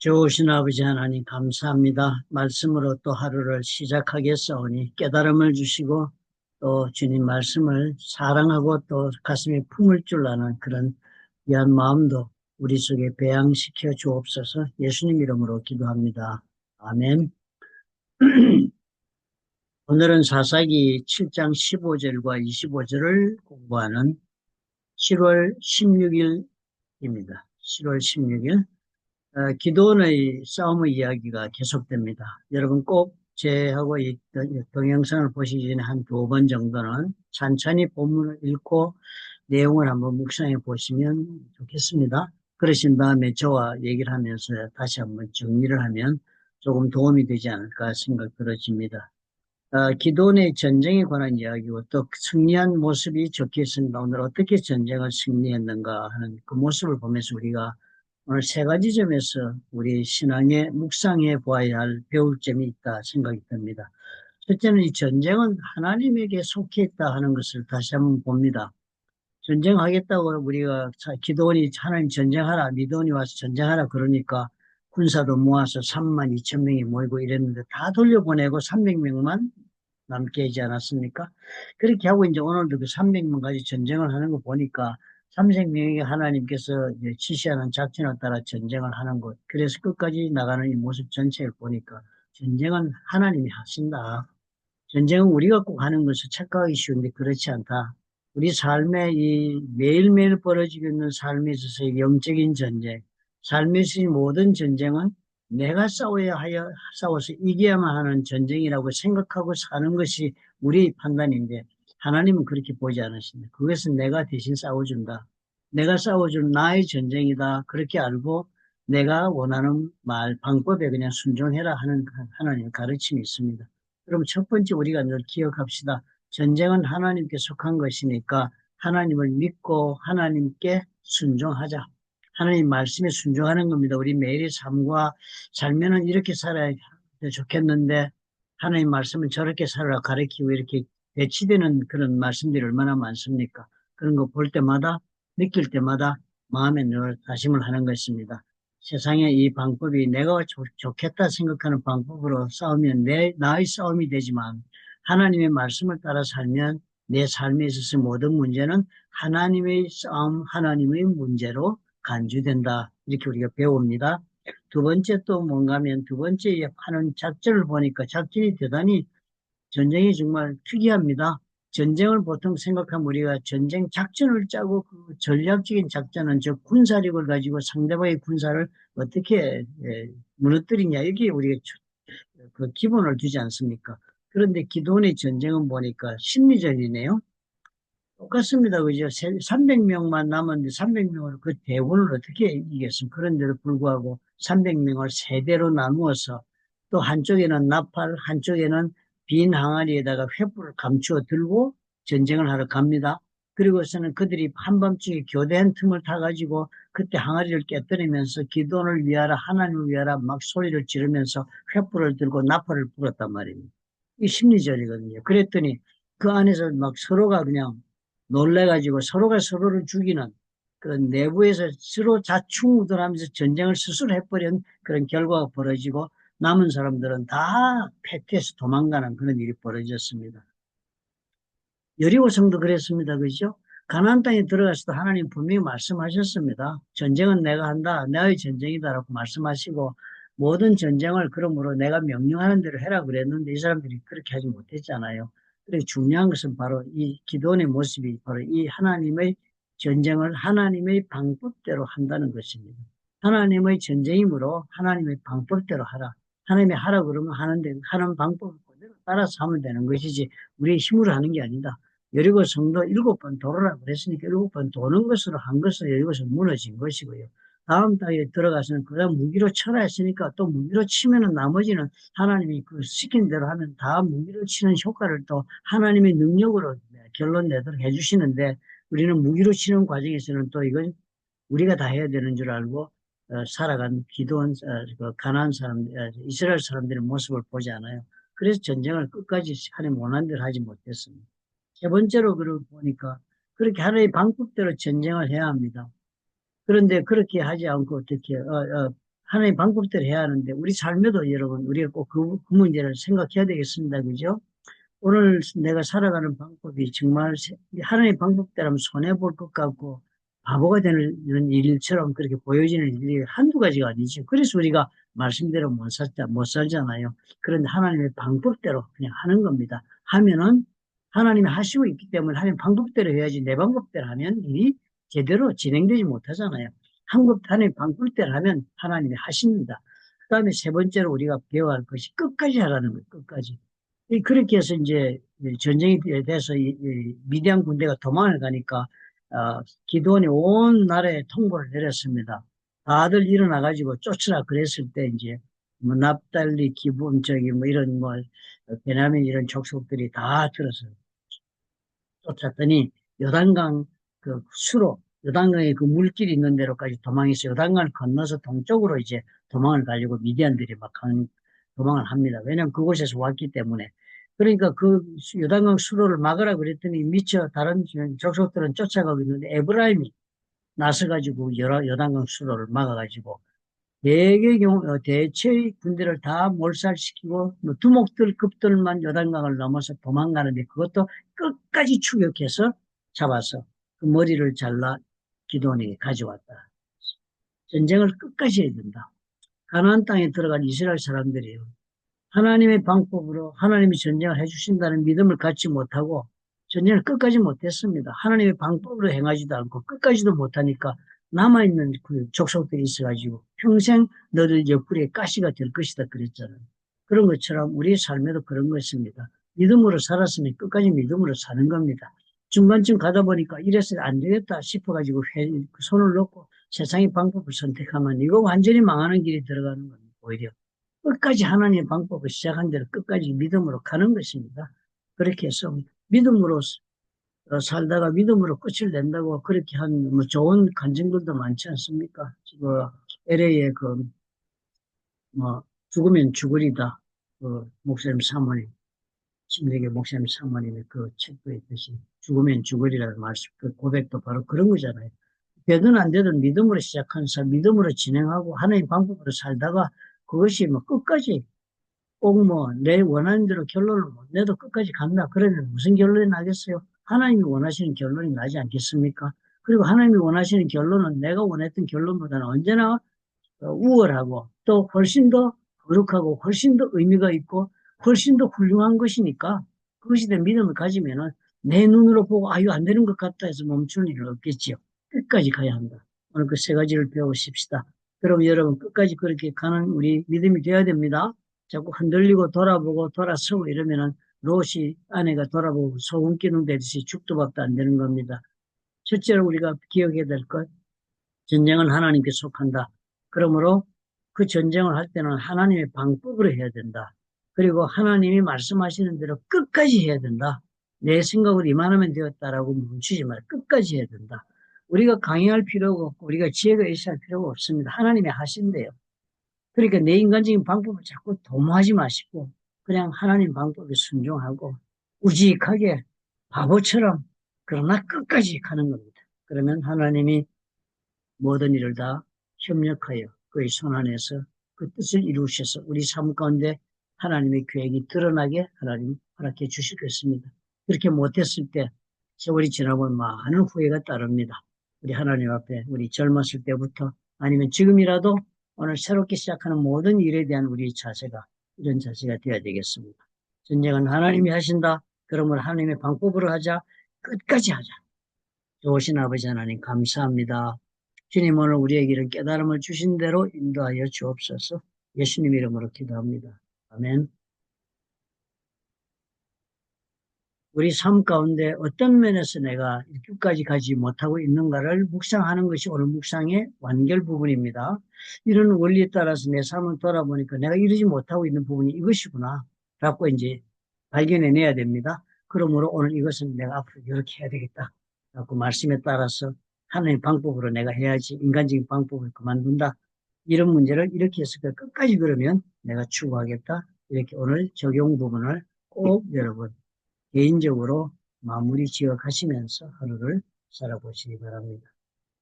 좋으신 아버지 하나님 감사합니다. 말씀으로 또 하루를 시작하겠사오니 깨달음을 주시고 또 주님 말씀을 사랑하고 또 가슴에 품을 줄 아는 그런 귀한 마음도 우리 속에 배양시켜 주옵소서. 예수님 이름으로 기도합니다. 아멘. 오늘은 사사기 7장 15절과 25절을 공부하는 7월 16일입니다. 7월 16일. 기도원의 싸움의 이야기가 계속됩니다. 여러분 꼭 제하고 이 동영상을 보시기 전에 한 두 번 정도는 찬찬히 본문을 읽고 내용을 한번 묵상해 보시면 좋겠습니다. 그러신 다음에 저와 얘기를 하면서 다시 한번 정리를 하면 조금 도움이 되지 않을까 생각 들어집니다. 기도원의 전쟁에 관한 이야기고 또 승리한 모습이 적혀 있습니다. 오늘 어떻게 전쟁을 승리했는가 하는 그 모습을 보면서 우리가 오늘 세 가지 점에서 우리 신앙에 묵상해 보아야 할 배울 점이 있다 생각이 듭니다. 첫째는 이 전쟁은 하나님에게 속해 있다 하는 것을 다시 한번 봅니다. 전쟁하겠다고 우리가 기도원이 하나님 전쟁하라, 미도원이 와서 전쟁하라 그러니까 군사도 모아서 3만 2천 명이 모이고 이랬는데 다 돌려보내고 300명만 남게 하지 않았습니까? 그렇게 하고 이제 오늘도 그 300명 가지고 전쟁을 하는 거 보니까 300명에게 하나님께서 이제 지시하는 작전에 따라 전쟁을 하는 것. 그래서 끝까지 나가는 이 모습 전체를 보니까 전쟁은 하나님이 하신다. 전쟁은 우리가 꼭 하는 것을 착각하기 쉬운데 그렇지 않다. 우리 삶에 이 매일매일 벌어지고 있는 삶에 있어서의 영적인 전쟁, 삶에 있어의 모든 전쟁은 내가 싸워서 이겨야만 하는 전쟁이라고 생각하고 사는 것이 우리의 판단인데 하나님은 그렇게 보지 않으신다. 그것은 내가 대신 싸워준다. 내가 싸워준 나의 전쟁이다. 그렇게 알고 내가 원하는 방법에 그냥 순종해라 하는 하나님의 가르침이 있습니다. 그럼 첫 번째 우리가 늘 기억합시다. 전쟁은 하나님께 속한 것이니까 하나님을 믿고 하나님께 순종하자. 하나님 말씀에 순종하는 겁니다. 우리 매일의 삶과 살면은 이렇게 살아야 좋겠는데 하나님 말씀은 저렇게 살아라 가르치고 이렇게 배치되는 그런 말씀들이 얼마나 많습니까? 그런 거 볼 때마다 느낄 때마다 마음에 늘 다짐을 하는 것입니다. 세상에 이 방법이 내가 좋겠다 생각하는 방법으로 싸우면 나의 싸움이 되지만 하나님의 말씀을 따라 살면 내 삶에 있어서 모든 문제는 하나님의 싸움, 하나님의 문제로 간주된다. 이렇게 우리가 배웁니다. 두 번째 또 뭔가 하면 두 번째 하는 작전을 보니까 작전이 대단히 전쟁이 정말 특이합니다. 전쟁을 보통 생각하면 우리가 전쟁 작전을 짜고 그 전략적인 작전은 저 군사력을 가지고 상대방의 군사를 어떻게 무너뜨리냐 이게 우리가 그 기본을 두지 않습니까? 그런데 기존의 전쟁은 보니까 심리전이네요. 똑같습니다. 그죠? 300명만 남았는데 300명을 그 대군을 어떻게 이기겠습니까? 그런데도 불구하고 300명을 세 대로 나누어서 또 한쪽에는 나팔, 한쪽에는 빈 항아리에다가 횃불을 감추어 들고 전쟁을 하러 갑니다. 그리고서는 그들이 한밤중에 교대한 틈을 타가지고 그때 항아리를 깨뜨리면서 기도를 위하라, 하나님을 위하라 막 소리를 지르면서 횃불을 들고 나팔을 불었단 말입니다. 이 심리전이거든요. 그랬더니 그 안에서 막 서로가 그냥 놀래가지고 서로가 서로를 죽이는 그런 내부에서 서로 자충우돌하면서 전쟁을 스스로 해버린 그런 결과가 벌어지고 남은 사람들은 다 패퇴해서 도망가는 그런 일이 벌어졌습니다. 여리고성도 그랬습니다. 그죠? 가나안 땅에 들어가서도 하나님 분명히 말씀하셨습니다. 전쟁은 내가 한다. 나의 전쟁이다라고 말씀하시고 모든 전쟁을 그러므로 내가 명령하는 대로 해라 그랬는데 이 사람들이 그렇게 하지 못했잖아요. 그래서 중요한 것은 바로 이 기도원의 모습이 바로 이 하나님의 전쟁을 하나님의 방법대로 한다는 것입니다. 하나님의 전쟁이므로 하나님의 방법대로 하라. 하나님이 하라 그러면 하는데 하는 방법을 그대로 따라서 하면 되는 것이지 우리의 힘으로 하는 게 아니다. 여리고 성도 7번 돌으라 그랬으니까 7번 도는 것으로 한 것으로 여리고성 무너진 것이고요. 다음 달에 들어가서는 그다음 무기로 쳐라 했으니까 또 무기로 치면은 나머지는 하나님이 그 시킨 대로 하면 다 무기로 치는 효과를 또 하나님의 능력으로 결론 내도록 해주시는데 우리는 무기로 치는 과정에서는 또 이건 우리가 다 해야 되는 줄 알고 살아간 기도한 그 가나안 사람, 이스라엘 사람들의 모습을 보지 않아요. 그래서 전쟁을 끝까지 하나님 원한 대로 하지 못했습니다. 세 번째로 그러고 보니까 그렇게 하나의 방법대로 전쟁을 해야 합니다. 그런데 그렇게 하지 않고 어떻게 하나님 방법대로 해야 하는데 우리 삶에도 여러분 우리가 꼭 그 문제를 생각해야 되겠습니다. 그죠? 오늘 내가 살아가는 방법이 정말 하나님 방법대로면 손해볼 것 같고 바보가 되는 일처럼 그렇게 보여지는 일이 한두 가지가 아니죠. 그래서 우리가 말씀대로 못 살잖아요. 그런데 하나님의 방법대로 그냥 하는 겁니다. 하면은 하나님이 하시고 있기 때문에 하나님 방법대로 해야지 내 방법대로 하면 일이 제대로 진행되지 못하잖아요. 하나님 방법대로 하면 하나님이 하십니다. 그 다음에 세 번째로 우리가 배워야 할 것이 끝까지 하라는 거예요. 끝까지. 그렇게 해서 이제 전쟁이 돼서 미디안 군대가 도망을 가니까 기드온이 온 나라에 통보를 내렸습니다. 다들 일어나가지고 쫓으라 그랬을 때 이제 뭐 납달리, 기브온 저기 뭐 이런 뭐 베냐민 이런 족속들이 다 들어서 쫓았더니 요단강 그 수로 요단강에 그 물길이 있는 데로까지 도망해서 요단강을 건너서 동쪽으로 이제 도망을 가려고 미디안들이 막 도망을 합니다. 왜냐하면 그곳에서 왔기 때문에. 그러니까 그 요단강 수로를 막으라 그랬더니 미처 다른 족속들은 쫓아가고 있는데 에브라임이 나서가지고 요단강 수로를 막아가지고 대체의 군대를 다 몰살시키고 뭐 두목들급들만 요단강을 넘어서 도망가는데 그것도 끝까지 추격해서 잡아서 그 머리를 잘라 기드온에게 가져왔다. 전쟁을 끝까지 해야 된다. 가나안 땅에 들어간 이스라엘 사람들이요. 하나님의 방법으로 하나님이 전쟁을 해주신다는 믿음을 갖지 못하고 전쟁을 끝까지 못했습니다. 하나님의 방법으로 행하지도 않고 끝까지도 못하니까 남아있는 그 족속들이 있어가지고 평생 너들 옆구리에 가시가 될 것이다 그랬잖아요. 그런 것처럼 우리의 삶에도 그런 것입니다. 믿음으로 살았으면 끝까지 믿음으로 사는 겁니다. 중간쯤 가다 보니까 이래서 안 되겠다 싶어가지고 손을 놓고 세상의 방법을 선택하면 이거 완전히 망하는 길이 들어가는 겁니다. 오히려. 끝까지 하나님의 방법을 시작한 대로 끝까지 믿음으로 가는 것입니다. 그렇게 해서 믿음으로 살다가 믿음으로 끝을 낸다고 그렇게 한 뭐 좋은 간증들도 많지 않습니까? 지금 LA에 그 뭐 죽으면 죽으리다 그 목사님 사모님 신세계 목사님 사모님의 그 책도 있듯이 죽으면 죽으리라는 말씀 그 고백도 바로 그런 거잖아요. 되든 안 되든 믿음으로 시작한 삶, 믿음으로 진행하고 하나님 방법으로 살다가 그것이 뭐 끝까지 꼭 뭐 내 원하는 대로 결론을 못 내도 끝까지 간다. 그러면 무슨 결론이 나겠어요? 하나님이 원하시는 결론이 나지 않겠습니까? 그리고 하나님이 원하시는 결론은 내가 원했던 결론보다는 언제나 우월하고 또 훨씬 더 거룩하고 훨씬 더 의미가 있고 훨씬 더 훌륭한 것이니까 그것에 대한 믿음을 가지면은 내 눈으로 보고 아, 이거 안 되는 것 같다 해서 멈추는 일은 없겠지요. 끝까지 가야 한다. 오늘 그 세 가지를 배우십시다. 그럼 여러분 끝까지 그렇게 가는 우리 믿음이 되어야 됩니다. 자꾸 흔들리고 돌아보고 돌아서고 이러면은 롯이 아내가 돌아보고 소금 기둥 되듯이 죽도 밥도 안 되는 겁니다. 첫째로 우리가 기억해야 될 것, 전쟁은 하나님께 속한다. 그러므로 그 전쟁을 할 때는 하나님의 방법으로 해야 된다. 그리고 하나님이 말씀하시는 대로 끝까지 해야 된다. 내 생각으로 이만하면 되었다라고 멈추지 말고 끝까지 해야 된다. 우리가 강요할 필요가 없고 우리가 지혜가 있어야 할 필요가 없습니다. 하나님이 하신대요. 그러니까 내 인간적인 방법을 자꾸 도모하지 마시고 그냥 하나님 방법에 순종하고 우직하게 바보처럼 그러나 끝까지 가는 겁니다. 그러면 하나님이 모든 일을 다 협력하여 그의 손 안에서 그 뜻을 이루셔서 우리 삶 가운데 하나님의 계획이 드러나게 하나님 허락해 주실 것입니다. 그렇게 못했을 때 세월이 지나면 많은 후회가 따릅니다. 우리 하나님 앞에 우리 젊었을 때부터 아니면 지금이라도 오늘 새롭게 시작하는 모든 일에 대한 우리 자세가 이런 자세가 되어야 되겠습니다. 전쟁은 하나님이 하신다. 그러면 하나님의 방법으로 하자. 끝까지 하자. 좋으신 아버지 하나님 감사합니다. 주님 오늘 우리에게 이런 깨달음을 주신 대로 인도하여 주옵소서. 예수님 이름으로 기도합니다. 아멘. 우리 삶 가운데 어떤 면에서 내가 끝까지 가지 못하고 있는가를 묵상하는 것이 오늘 묵상의 완결 부분입니다. 이런 원리에 따라서 내 삶을 돌아보니까 내가 이러지 못하고 있는 부분이 이것이구나 라고 이제 발견해내야 됩니다. 그러므로 오늘 이것은 내가 앞으로 이렇게 해야 되겠다 라고 말씀에 따라서 하나님의 방법으로 내가 해야지 인간적인 방법을 그만둔다. 이런 문제를 이렇게 해서 끝까지 그러면 내가 추구하겠다. 이렇게 오늘 적용 부분을 꼭 여러분 개인적으로 마무리 지어 가시면서 하루를 살아보시기 바랍니다.